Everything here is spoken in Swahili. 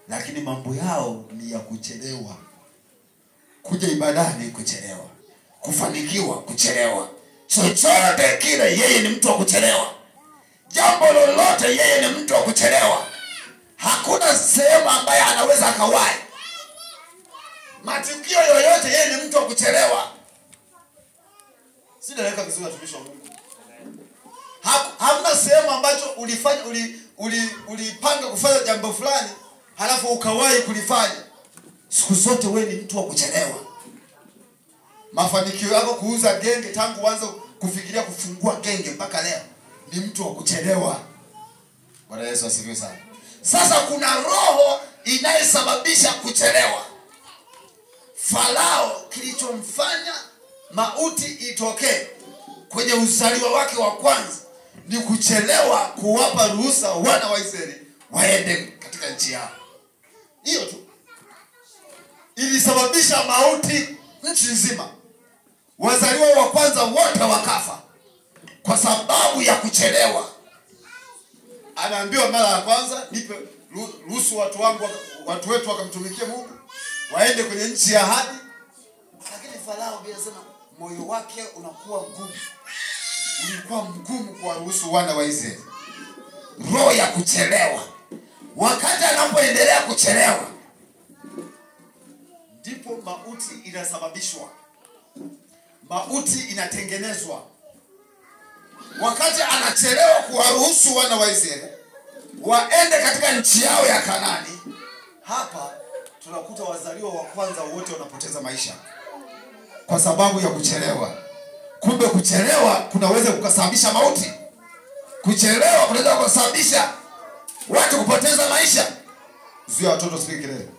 lakini mambo yao ni ya kuchelewa. Kuja ibadani kuchelewa, kufanikiwa kuchelewa, chochote kile yeye ni mtu wa kuchelewa. Jambo lolote yeye ni mtu wa kuchelewa. Hakuna sehemu ambaye anaweza akawahi. Matukio yoyote yeye ni mtu wa kuchelewa. Sijaeleweka vizuri watumishi wa Mungu. Hamna sehemu ambacho ulipanga kufanya jambo fulani halafu ukawahi kulifanya. Siku zote wewe ni mtu wa kuchelewa. Mafanikio yako kuuza genge tangu uanze kufikiria kufungua genge mpaka leo ni mtu wa kuchelewa. Bwana Yesu asifiwe sana. Sasa kuna roho inayosababisha kuchelewa. Farao kilichomfanya mauti itokee kwenye uzaliwa wake wa kwanza ni kuchelewa kuwapa ruhusa wana wa Israeli waende katika nchi yao. Hiyo tu ilisababisha mauti nchi nzima. Wazaliwa wa kwanza wote wakafa kwa sababu ya kuchelewa. Anaambiwa mara ya kwanza, nipe ruhusu watu wetu wakamtumikie Mungu, waende kwenye nchi ya ahadi. Lakini Farao anasema moyo wake unakuwa mgumu. Ulikuwa mgumu kwa ruhusu wana wa Israeli. Roho ya kuchelewa. Wakati anapoendelea kuchelewa, ndipo mauti inasababishwa. Mauti inatengenezwa. Wakati anachelewa kuwaruhusu wana wa Israeli waende katika nchi yao ya Kanaani, hapa tunakuta wazaliwa wa kwanza wote wanapoteza maisha kwa sababu ya kuchelewa. Kumbe kuchelewa kunaweza kukasababisha mauti. Kuchelewa kunaweza kusababisha watu kupoteza maisha. Zuia watoto usipige kelele.